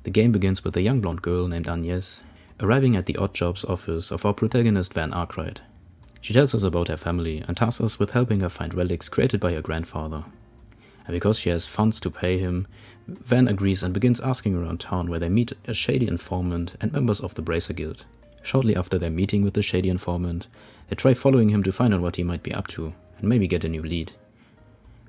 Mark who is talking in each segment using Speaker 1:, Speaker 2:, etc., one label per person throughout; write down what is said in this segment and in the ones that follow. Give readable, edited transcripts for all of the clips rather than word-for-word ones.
Speaker 1: The game begins with a young blonde girl named Agnes arriving at the odd jobs office of our protagonist Van Arkwright. She tells us about her family and tasks us with helping her find relics created by her grandfather. And because she has funds to pay him, Van agrees and begins asking around town where they meet a shady informant and members of the Bracer Guild. Shortly after their meeting with the shady informant, they try following him to find out what he might be up to and maybe get a new lead.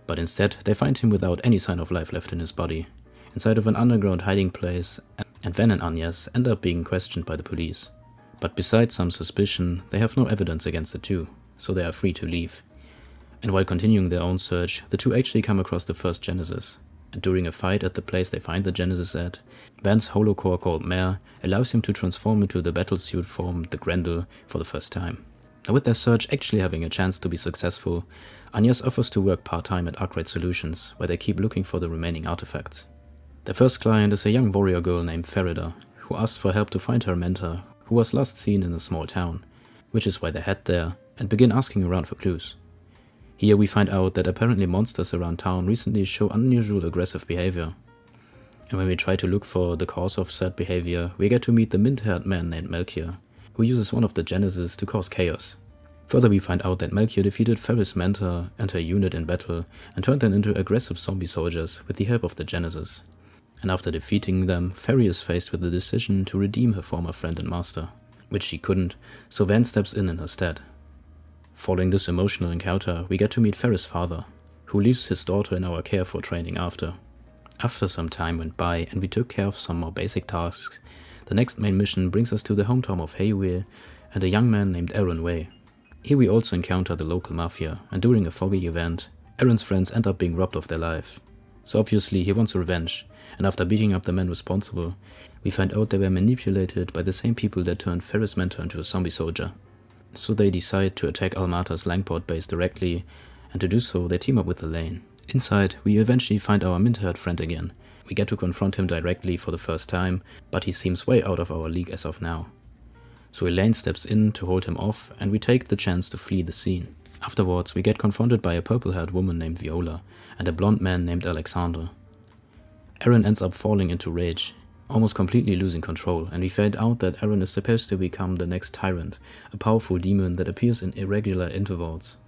Speaker 1: But instead, they find him without any sign of life left in his body, inside of an underground hiding place, and Van and Agnes end up being questioned by the police. But besides some suspicion, they have no evidence against the two, so they are free to leave. And while continuing their own search, the two actually come across the first Genesis, and during a fight at the place they find the Genesis at, Van's holocore called Mare allows him to transform into the battlesuit form, the Grendel, for the first time. Now with their search actually having a chance to be successful, Agnes offers to work part-time at Arkwright Solutions, where they keep looking for the remaining artifacts. Their first client is a young warrior girl named Farida, who asks for help to find her mentor, who was last seen in a small town, which is why they head there and begin asking around for clues. Here we find out that apparently monsters around town recently show unusual aggressive behavior. And when we try to look for the cause of said behavior, we get to meet the mint-haired man named Melchior, who uses one of the Genesis to cause chaos. Further we find out that Melchior defeated Ferris' mentor and her unit in battle and turned them into aggressive zombie soldiers with the help of the Genesis. And after defeating them, Ferry is faced with the decision to redeem her former friend and master, which she couldn't, so Van steps in her stead. Following this emotional encounter, we get to meet Ferris' father, who leaves his daughter in our care for training after. After some time went by and we took care of some more basic tasks, the next main mission brings us to the hometown of Haywire and a young man named Aaron Way. Here we also encounter the local mafia, and during a foggy event, Aaron's friends end up being robbed of their life. So obviously he wants revenge, and after beating up the men responsible, we find out they were manipulated by the same people that turned Ferris' mentor into a zombie soldier. So they decide to attack Almata's Langport base directly, and to do so they team up with Elaine. Inside, we eventually find our mint-haired friend again. We get to confront him directly for the first time, but he seems way out of our league as of now. So Elaine steps in to hold him off, and we take the chance to flee the scene. Afterwards, we get confronted by a purple-haired woman named Viola, and a blonde man named Alexander. Aaron ends up falling into rage, almost completely losing control, and we find out that Aaron is supposed to become the next Tyrant, a powerful demon that appears in irregular intervals.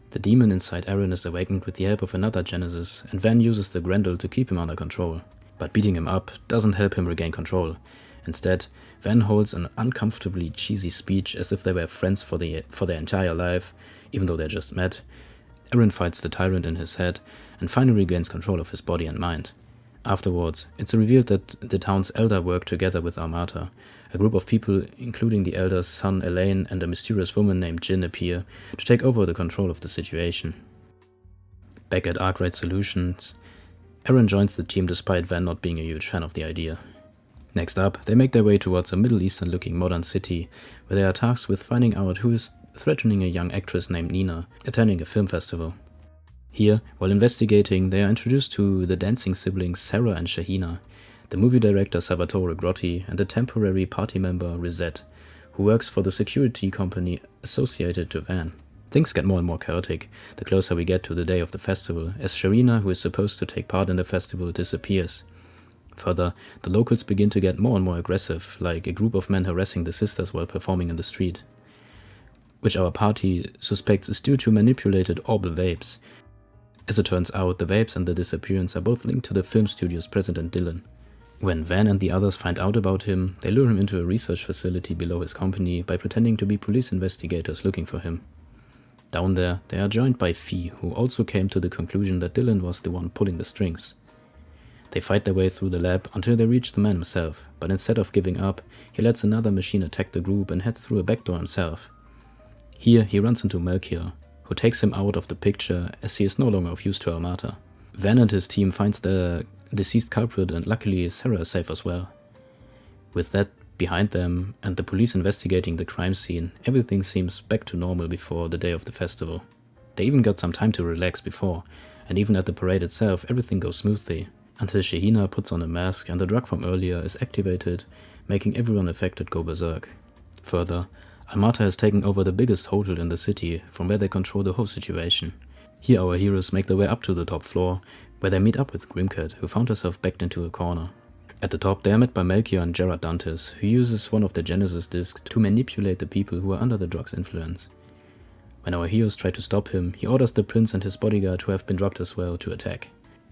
Speaker 1: The demon inside Aaron is awakened with the help of another Genesis, and Van uses the Grendel to keep him under control. But beating him up doesn't help him regain control. Instead, Van holds an uncomfortably cheesy speech as if they were friends for their entire life, even though they just met. Aaron fights the Tyrant in his head, and finally gains control of his body and mind. Afterwards, it's revealed that the town's elder work together with Armata. A group of people, including the elder's son Elaine and a mysterious woman named Jin, appear to take over the control of the situation. Back at Arkwright Solutions, Aaron joins the team despite Van not being a huge fan of the idea. Next up, they make their way towards a Middle Eastern-looking modern city, where they are tasked with finding out who is threatening a young actress named Nina, attending a film festival. Here, while investigating, they are introduced to the dancing siblings Sarah and Shahina, the movie director Salvatore Grotti, and the temporary party member Rizette, who works for the security company associated to Van. Things get more and more chaotic the closer we get to the day of the festival, as Sharina, who is supposed to take part in the festival, disappears. Further, the locals begin to get more and more aggressive, like a group of men harassing the sisters while performing in the street, which our party suspects is due to manipulated orbal vapes. As it turns out, the vapes and the disappearance are both linked to the film studio's president Dylan. When Van and the others find out about him, they lure him into a research facility below his company by pretending to be police investigators looking for him. Down there, they are joined by Fee, who also came to the conclusion that Dylan was the one pulling the strings. They fight their way through the lab until they reach the man himself, but instead of giving up, he lets another machine attack the group and heads through a back door himself. Here, he runs into Melchior, who takes him out of the picture as he is no longer of use to Armata. Van and his team finds the deceased culprit, and luckily Sarah is safe as well. With that behind them and the police investigating the crime scene, everything seems back to normal before the day of the festival. They even got some time to relax before, and even at the parade itself everything goes smoothly, until Shahina puts on a mask and the drug from earlier is activated, making everyone affected go berserk. Further, Armata has taken over the biggest hotel in the city, from where they control the whole situation. Here our heroes make their way up to the top floor, where they meet up with Grimcat, who found herself backed into a corner. At the top, they are met by Melchior and Gerard Dantes, who uses one of the Genesis discs to manipulate the people who are under the drug's influence. When our heroes try to stop him, he orders the prince and his bodyguard, who have been drugged as well, to attack.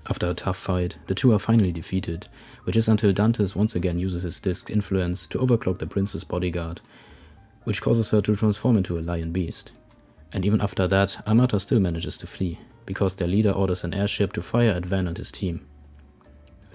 Speaker 1: After a tough fight, the two are finally defeated, which is until Dantes once again uses his disc's influence to overclock the prince's bodyguard, which causes her to transform into a lion beast. And even after that, Armata still manages to flee, because their leader orders an airship to fire at Van and his team.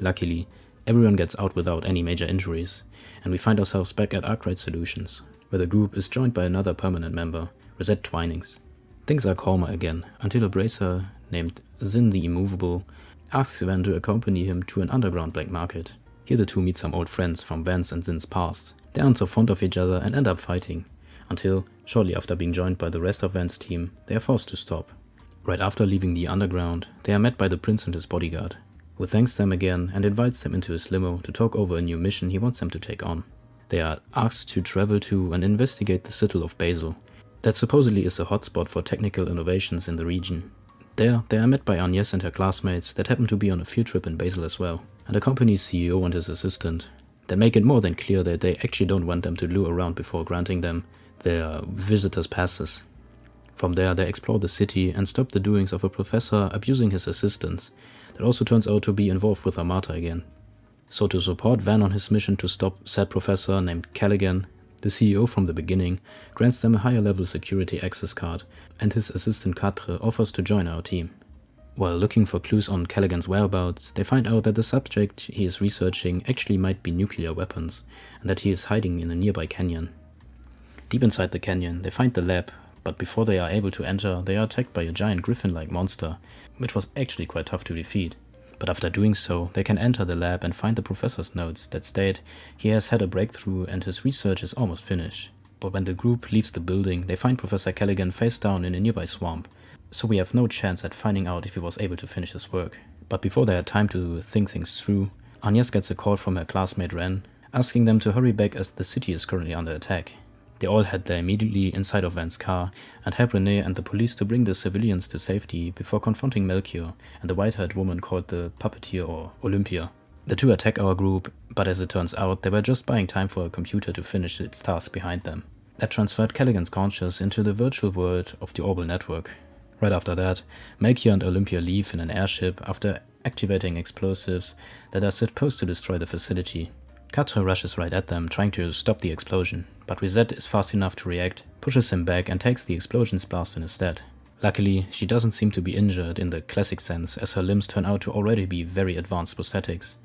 Speaker 1: Luckily, everyone gets out without any major injuries, and we find ourselves back at Arkwright Solutions, where the group is joined by another permanent member, Rosette Twinings. Things are calmer again, until a bracer named Zin the Immovable asks Van to accompany him to an underground black market. Here the two meet some old friends from Van's and Zin's past. They aren't so fond of each other and end up fighting, until, shortly after being joined by the rest of Van's team, they are forced to stop. Right after leaving the underground, they are met by the prince and his bodyguard, who thanks them again and invites them into his limo to talk over a new mission he wants them to take on. They are asked to travel to and investigate the citadel of Basel, that supposedly is a hotspot for technical innovations in the region. There, they are met by Agnes and her classmates that happen to be on a field trip in Basel as well, and the company's CEO and his assistant, that make it more than clear that they actually don't want them to lure around before granting them their visitors' passes. From there, they explore the city and stop the doings of a professor abusing his assistants, that also turns out to be involved with Armata again. So to support Van on his mission to stop said professor named Callaghan, the CEO from the beginning grants them a higher level security access card, and his assistant Quatre offers to join our team. While looking for clues on Callaghan's whereabouts, they find out that the subject he is researching actually might be nuclear weapons, and that he is hiding in a nearby canyon. Deep inside the canyon, they find the lab, but before they are able to enter, they are attacked by a giant griffin-like monster, which was actually quite tough to defeat. But after doing so, they can enter the lab and find the professor's notes that state he has had a breakthrough and his research is almost finished. But when the group leaves the building, they find Professor Callaghan face down in a nearby swamp, so we have no chance at finding out if he was able to finish his work. But before they had time to think things through, Agnes gets a call from her classmate Ren, asking them to hurry back as the city is currently under attack. They all head there immediately inside of Van's car and help Renee and the police to bring the civilians to safety before confronting Melchior and the white-haired woman called the Puppeteer or Olympia. The two attack our group, but as it turns out, they were just buying time for a computer to finish its task behind them. That transferred Callaghan's conscious into the virtual world of the Orbital network. Right after that, Melchior and Olympia leave in an airship after activating explosives that are supposed to destroy the facility. Quatre rushes right at them, trying to stop the explosion, but Rosette is fast enough to react, pushes him back and takes the explosion's blast instead. Luckily, she doesn't seem to be injured in the classic sense, as her limbs turn out to already be very advanced prosthetics.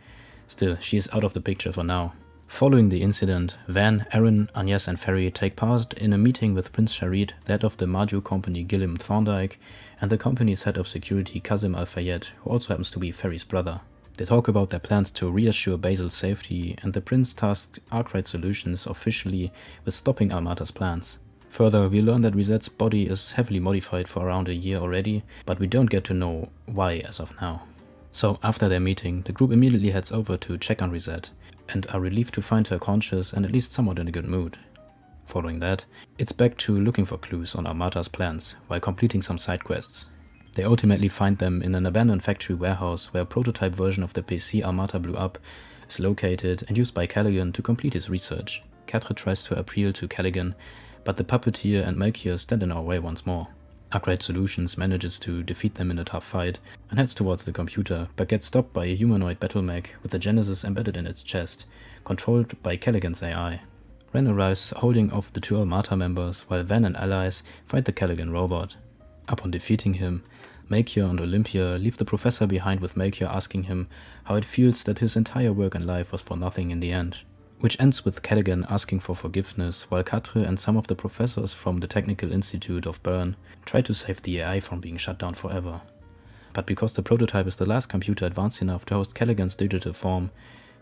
Speaker 1: Still, she is out of the picture for now. Following the incident, Van, Aaron, Agnes and Ferry take part in a meeting with Prince Sharid, the head of the Mardu company Gilliam Thorndike, and the company's head of security Kazim Al-Fayed, who also happens to be Ferry's brother. They talk about their plans to reassure Basil's safety, and the prince tasked Arkwright Solutions officially with stopping Armata's plans. Further, we learn that Rosette's body is heavily modified for around a year already, but we don't get to know why as of now. So after their meeting, the group immediately heads over to check on Rosette, and are relieved to find her conscious and at least somewhat in a good mood. Following that, it's back to looking for clues on Armata's plans, while completing some side quests. They ultimately find them in an abandoned factory warehouse where a prototype version of the PC Armata blew up is located and used by Callaghan to complete his research. Quatre tries to appeal to Callaghan, but the Puppeteer and Melchior stand in our way once more. Arkwright Solutions manages to defeat them in a tough fight and heads towards the computer, but gets stopped by a humanoid battle mech with the Genesis embedded in its chest, controlled by Callaghan's AI. Ren arrives holding off the two Armata members while Van and allies fight the Callaghan robot. Upon defeating him, Melchior and Olympia leave the professor behind, with Melchior asking him how it feels that his entire work and life was for nothing in the end. Which ends with Callaghan asking for forgiveness, while Quatre and some of the professors from the Technical Institute of Bern try to save the AI from being shut down forever. But because the prototype is the last computer advanced enough to host Callaghan's digital form,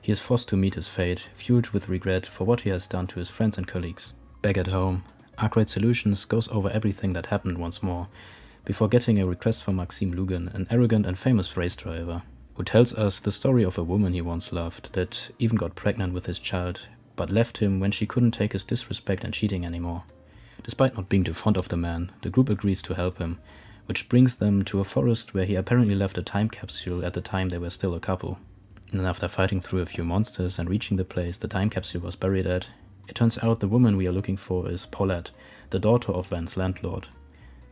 Speaker 1: he is forced to meet his fate, fueled with regret for what he has done to his friends and colleagues. Back at home, Arkwright Solutions goes over everything that happened once more, before getting a request from Maxime Lugan, an arrogant and famous race driver, who tells us the story of a woman he once loved that even got pregnant with his child, but left him when she couldn't take his disrespect and cheating anymore. Despite not being too fond of the man, the group agrees to help him, which brings them to a forest where he apparently left a time capsule at the time they were still a couple. And then after fighting through a few monsters and reaching the place the time capsule was buried at, it turns out the woman we are looking for is Paulette, the daughter of Van's landlord.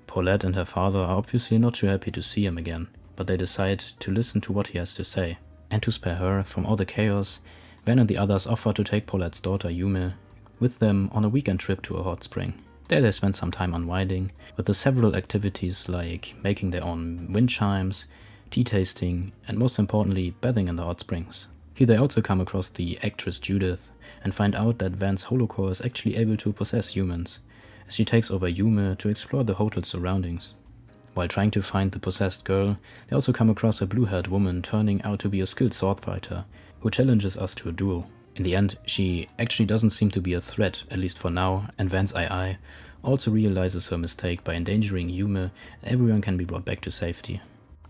Speaker 1: Paulette and her father are obviously not too happy to see him again, but they decide to listen to what he has to say. And to spare her from all the chaos, Van and the others offer to take Paulette's daughter Yume with them on a weekend trip to a hot spring. There they spend some time unwinding with the several activities like making their own wind chimes, tea tasting, and most importantly, bathing in the hot springs. Here they also come across the actress Judith and find out that Van's holocore is actually able to possess humans, as she takes over Yume to explore the hotel's surroundings. While trying to find the possessed girl, they also come across a blue-haired woman turning out to be a skilled sword fighter, who challenges us to a duel. In the end, she actually doesn't seem to be a threat, at least for now, and Van's II also realizes her mistake by endangering Yume, and everyone can be brought back to safety.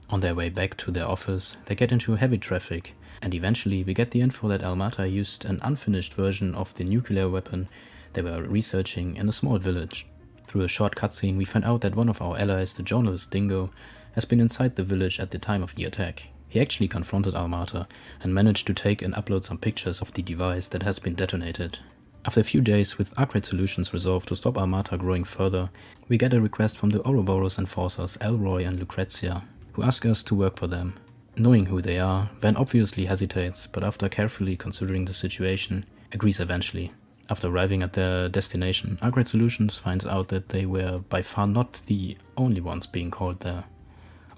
Speaker 1: On their way back to their office, they get into heavy traffic, and eventually we get the info that Almata used an unfinished version of the nuclear weapon they were researching in a small village. Through a short cutscene, we find out that one of our allies, the journalist Dingo, has been inside the village at the time of the attack. He actually confronted Almata and managed to take and upload some pictures of the device that has been detonated. After a few days with Arkwright Solutions resolved to stop Almata growing further, we get a request from the Ouroboros enforcers Elroy and Lucrezia, who ask us to work for them. Knowing who they are, Van obviously hesitates, but after carefully considering the situation, agrees eventually. After arriving at their destination, Arkwright Solutions finds out that they were by far not the only ones being called there.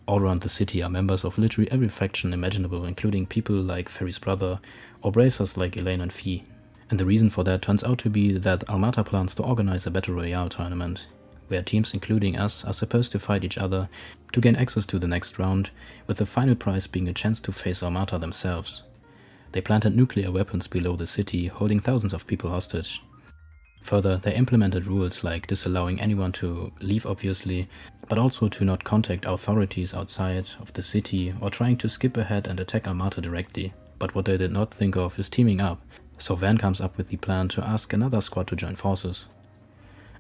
Speaker 1: All around the city are members of literally every faction imaginable, including people like Ferry's brother, or bracers like Elaine and Fee. And the reason for that turns out to be that Almata plans to organize a Battle Royale tournament, where teams including us are supposed to fight each other to gain access to the next round, with the final prize being a chance to face Almata themselves. They planted nuclear weapons below the city, holding thousands of people hostage. Further, they implemented rules like disallowing anyone to leave obviously, but also to not contact authorities outside of the city or trying to skip ahead and attack Almata directly. But what they did not think of is teaming up, so Van comes up with the plan to ask another squad to join forces.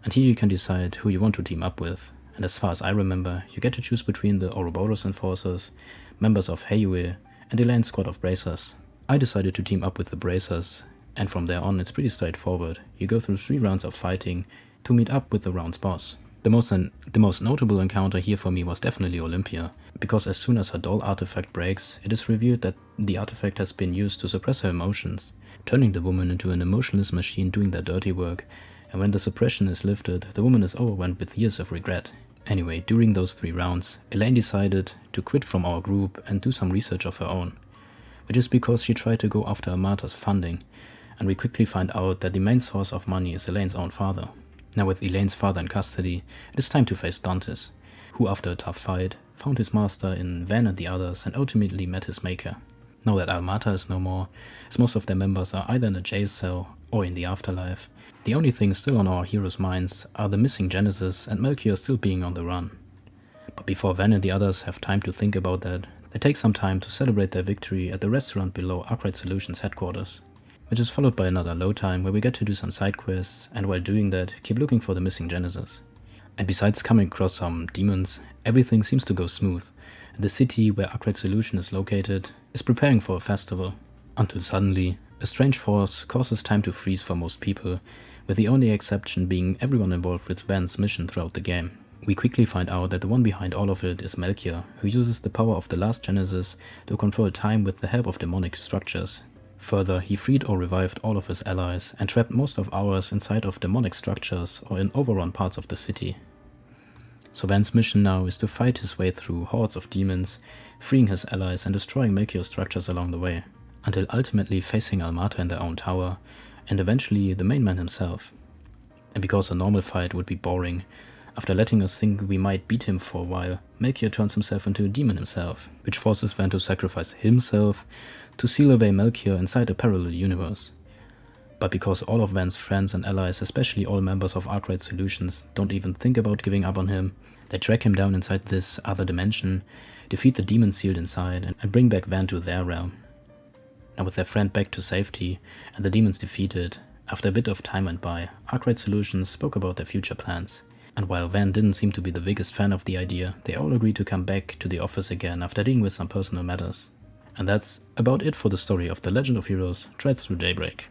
Speaker 1: And here you can decide who you want to team up with, and as far as I remember, you get to choose between the Ouroboros enforcers, members of Heiyue, and Elaine's squad of bracers. I decided to team up with the bracers, and from there on it's pretty straightforward. You go through 3 rounds of fighting to meet up with the round's boss. The most notable encounter here for me was definitely Olympia, because as soon as her doll artifact breaks, it is revealed that the artifact has been used to suppress her emotions, turning the woman into an emotionless machine doing their dirty work, and when the suppression is lifted, the woman is overwhelmed with years of regret. Anyway, during those 3 rounds, Elaine decided to quit from our group and do some research of her own, which is because she tried to go after Amata's funding, and we quickly find out that the main source of money is Elaine's own father. Now with Elaine's father in custody, it is time to face Dantes, who after a tough fight, found his master in Van and the others and ultimately met his maker. Now that Almata is no more, as most of their members are either in a jail cell or in the afterlife, the only thing still on our heroes' minds are the missing Genesis and Melchior still being on the run. But before Van and the others have time to think about that, they take some time to celebrate their victory at the restaurant below Arkwright Solutions headquarters, which is followed by another low time where we get to do some side quests, and while doing that, keep looking for the missing Genesis. And besides coming across some demons, everything seems to go smooth. The city where Arkwright Solution is located is preparing for a festival, until suddenly, a strange force causes time to freeze for most people, with the only exception being everyone involved with Van's mission throughout the game. We quickly find out that the one behind all of it is Melchior, who uses the power of the last Genesis to control time with the help of demonic structures. Further, he freed or revived all of his allies and trapped most of ours inside of demonic structures or in overrun parts of the city. So Van's mission now is to fight his way through hordes of demons, freeing his allies and destroying Melchior's structures along the way, until ultimately facing Almata in their own tower, and eventually the main man himself. And because a normal fight would be boring, after letting us think we might beat him for a while, Melchior turns himself into a demon himself, which forces Van to sacrifice himself to seal away Melchior inside a parallel universe. But because all of Van's friends and allies, especially all members of Arkwright Solutions, don't even think about giving up on him, they track him down inside this other dimension, defeat the demon sealed inside, and bring back Van to their realm. Now with their friend back to safety and the demons defeated, after a bit of time went by, Arkwright Solutions spoke about their future plans. And while Van didn't seem to be the biggest fan of the idea, they all agreed to come back to the office again after dealing with some personal matters. And that's about it for the story of the Legend of Heroes Trails Through Daybreak.